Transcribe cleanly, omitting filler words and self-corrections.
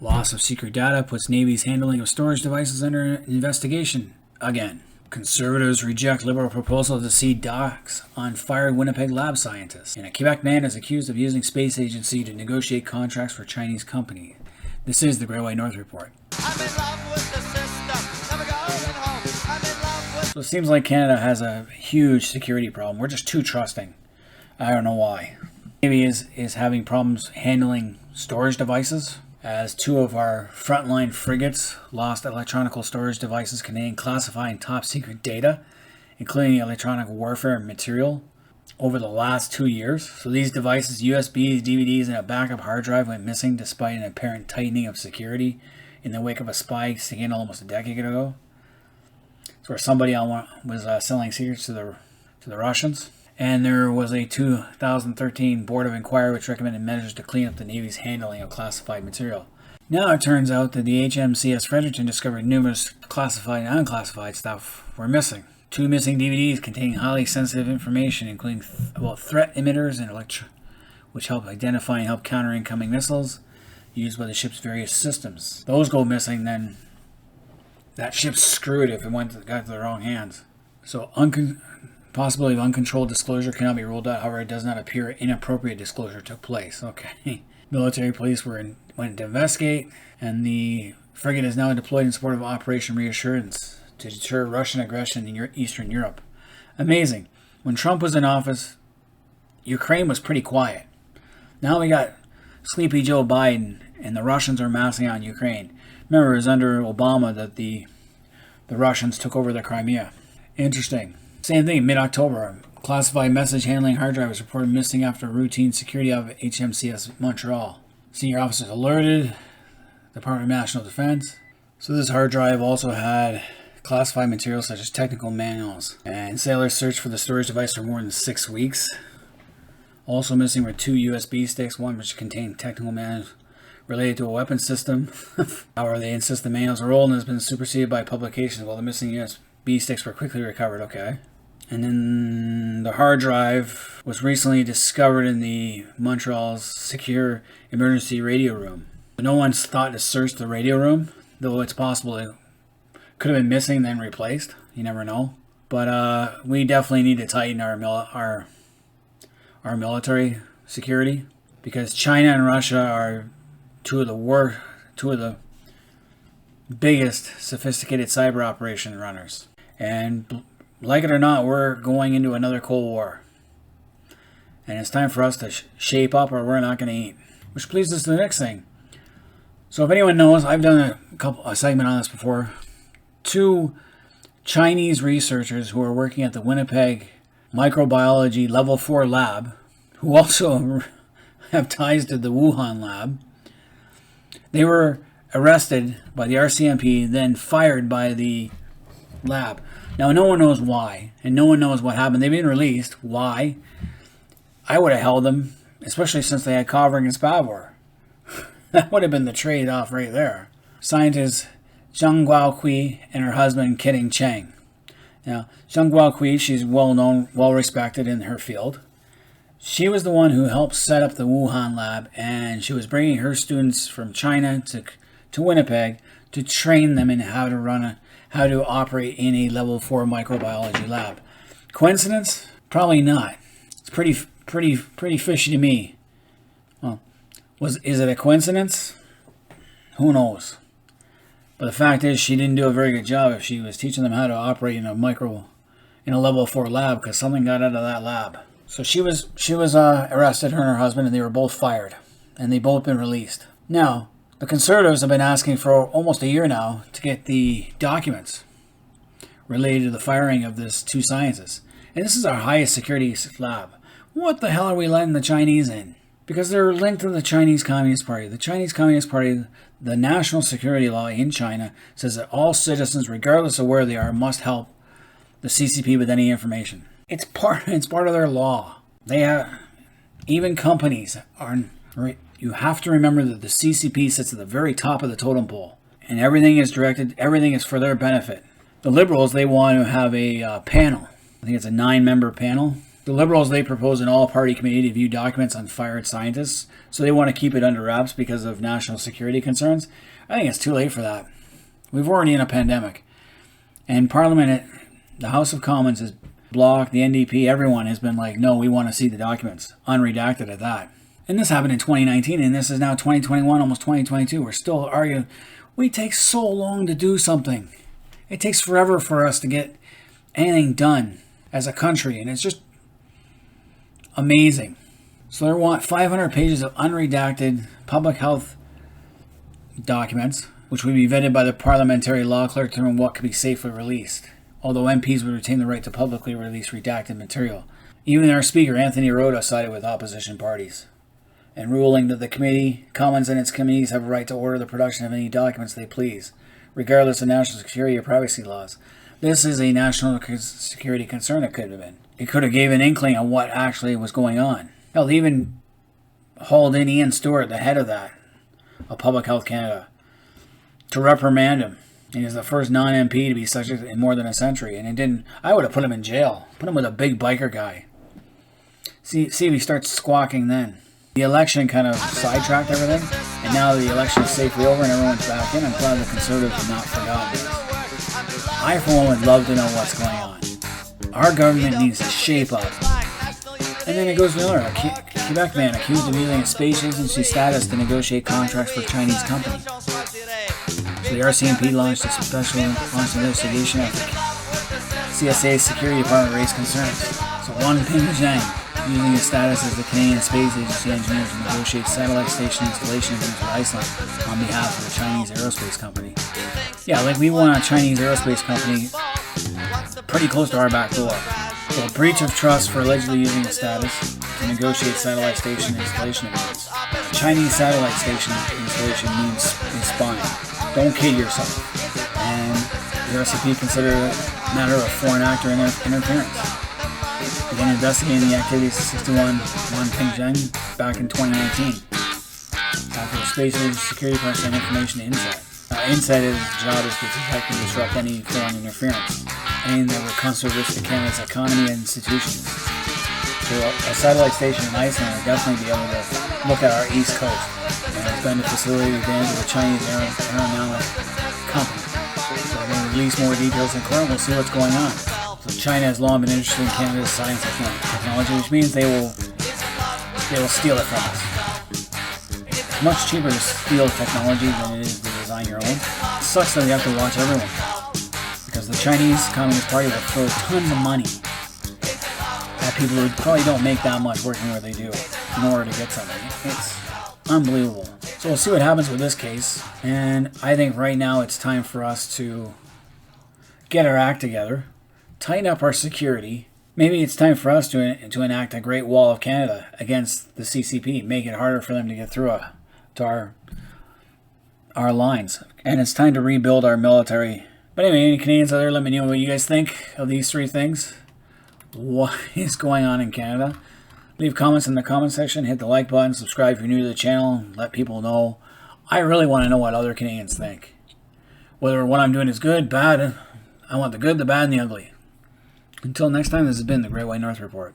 Loss of secret data puts Navy's handling of storage devices under investigation again. Conservatives reject Liberal proposal to cede docks on fired Winnipeg lab scientists. And a Quebec man is accused of using space agency to negotiate contracts for Chinese company. This is the Great White North Report. I'm in love with the system. Never going home. I'm in love with... So it seems like Canada has a huge security problem. We're just too trusting. I don't know why. Navy is having problems handling storage devices, as two of our frontline frigates lost electronic storage devices containing classified and top secret data, including electronic warfare material, over the last 2 years. So these devices, USBs, DVDs, and a backup hard drive went missing despite an apparent tightening of security in the wake of a spy scandal almost a decade ago. So where somebody was selling secrets to the Russians. And there was a 2013 Board of Inquiry which recommended measures to clean up the Navy's handling of classified material. Now it turns out that the HMCS Fredericton discovered numerous classified and unclassified stuff were missing. 2 missing DVDs containing highly sensitive information, including about threat emitters and which help identify and help counter incoming missiles used by the ship's various systems. Those go missing, then that ship's screwed if it got to the wrong hands. So possibility of uncontrolled disclosure cannot be ruled out. However, it does not appear inappropriate disclosure took place. Okay. Military police went to investigate, and the frigate is now deployed in support of Operation Reassurance to deter Russian aggression in Eastern Europe. Amazing. When Trump was in office, Ukraine was pretty quiet. Now we got Sleepy Joe Biden, and the Russians are massing on Ukraine. Remember, it was under Obama that the Russians took over the Crimea. Interesting. Same thing, mid-October. Classified message handling hard drive was reported missing after routine security of HMCS Montreal. Senior officers alerted Department of National Defense. So this hard drive also had classified materials such as technical manuals. And sailors searched for the storage device for more than 6 weeks. Also missing were 2 USB sticks, one which contained technical manuals related to a weapon system. However, they insist the manuals are old and has been superseded by publications, while the missing USB sticks were quickly recovered. Okay. And then the hard drive was recently discovered in the Montreal's secure emergency radio room. No one's thought to search the radio room, though it's possible it could have been missing and then replaced. You never know. But we definitely need to tighten our military security, because China and Russia are two of the biggest sophisticated cyber operation runners. And like it or not, we're going into another Cold War. And it's time for us to shape up, or we're not going to eat. Which leads us to the next thing. So if anyone knows, I've done a segment on this before. 2 Chinese researchers who are working at the Winnipeg Microbiology Level 4 lab, who also have ties to the Wuhan lab, they were arrested by the RCMP, then fired by the lab. Now, no one knows why, and no one knows what happened. They've been released. Why? I would have held them, especially since they had covering and Spavor. That would have been the trade-off right there. Scientist Zhang Guoqi and her husband, Kidding Cheng. Now, Zhang Guoqi, she's well-known, well-respected in her field. She was the one who helped set up the Wuhan lab, and she was bringing her students from China to Winnipeg to train them in how to operate in a level 4 microbiology lab. Coincidence? Probably not. It's pretty fishy to me. Well, is it a coincidence? Who knows? But the fact is, she didn't do a very good job if she was teaching them how to operate in a level 4 lab, because something got out of that lab. So she was arrested, her and her husband, and they were both fired, and they've both been released. Now, the Conservatives have been asking for almost a year now to get the documents related to the firing of this 2 scientists. And this is our highest security lab. What the hell are we letting the Chinese in? Because they're linked to the Chinese Communist Party. The Chinese Communist Party, the national security law in China, says that all citizens, regardless of where they are, must help the CCP with any information. It's part of their law. They have, even companies are. You have to remember that the CCP sits at the very top of the totem pole, and everything is for their benefit. The Liberals, they want to have a panel. I think it's a 9-member panel The Liberals, they propose an all-party committee to view documents on fired scientists, so they want to keep it under wraps because of national security concerns. I think it's too late for that. We've already in a pandemic. And Parliament, the House of Commons has blocked, the NDP, everyone has been like, no, we want to see the documents, unredacted at that. And this happened in 2019, and this is now 2021, almost 2022. We're still arguing. We take so long to do something. It takes forever for us to get anything done as a country, and it's just amazing. So they want 500 pages of unredacted public health documents, which would be vetted by the parliamentary law clerk to determine what could be safely released, although MPs would retain the right to publicly release redacted material. Even our Speaker, Anthony Rota, sided with opposition parties, and ruling that the committee, Commons and its committees have a right to order the production of any documents they please, regardless of national security or privacy laws. This is a national security concern. It could have been. It could have gave an inkling of what actually was going on. Hell, they even hauled in Ian Stewart, the head of that, of Public Health Canada, to reprimand him. He was the first non-MP to be subject in more than a century, and it didn't. I would have put him in jail. Put him with a big biker guy. See if he starts squawking then. The election kind of sidetracked everything, and now the election is safely over and everyone's back in. I'm glad the Conservatives have not forgotten this. I, for one, would love to know what's going on. Our government needs to shape up. And then it goes to another. A Quebec man accused of using a space agency status to negotiate contracts for Chinese companies. So the RCMP launched a special investigation after CSA's security department raised concerns. So Wang Ping Zhang, using his status as the Canadian Space Agency engineer to negotiate satellite station installation agreements with Iceland on behalf of the Chinese aerospace company. Yeah, like we want a Chinese aerospace company pretty close to our back door. So a breach of trust for allegedly using his status to negotiate satellite station installation agreements. Chinese satellite station installation means spying. Don't kid yourself. And the RCP considered it a matter of foreign actor interference. Began investigating the activities of 61 Wang Pingzheng back in 2019. After the Space Agency Security Department sent information to INSET. INSET's job is to detect and disrupt any foreign interference, anything that would constitute risk to Canada's economy and institutions. So a satellite station in Iceland would definitely be able to look at our east coast, and it's been a facility advantage of the Chinese aeronautic company. So we're going to release more details in court, and we'll see what's going on. So China has long been interested in Canada's science technology, which means they will steal it from us. It's much cheaper to steal technology than it is to design your own. It sucks that we have to watch everyone, because the Chinese Communist Party will throw tons of money at people who probably don't make that much working where they do in order to get something. It's unbelievable. So we'll see what happens with this case, and I think right now it's time for us to get our act together, tighten up our security. Maybe it's time for us to enact a Great Wall of Canada against the CCP, make it harder for them to get through to our lines. And it's time to rebuild our military. But anyway, any Canadians out there, let me know what you guys think of these three things. What is going on in Canada? Leave comments in the comment section, hit the like button, subscribe if you're new to the channel, let people know. I really want to know what other Canadians think. Whether what I'm doing is good, bad. I want the good, the bad, and the ugly. Until next time, this has been the Great White North Report.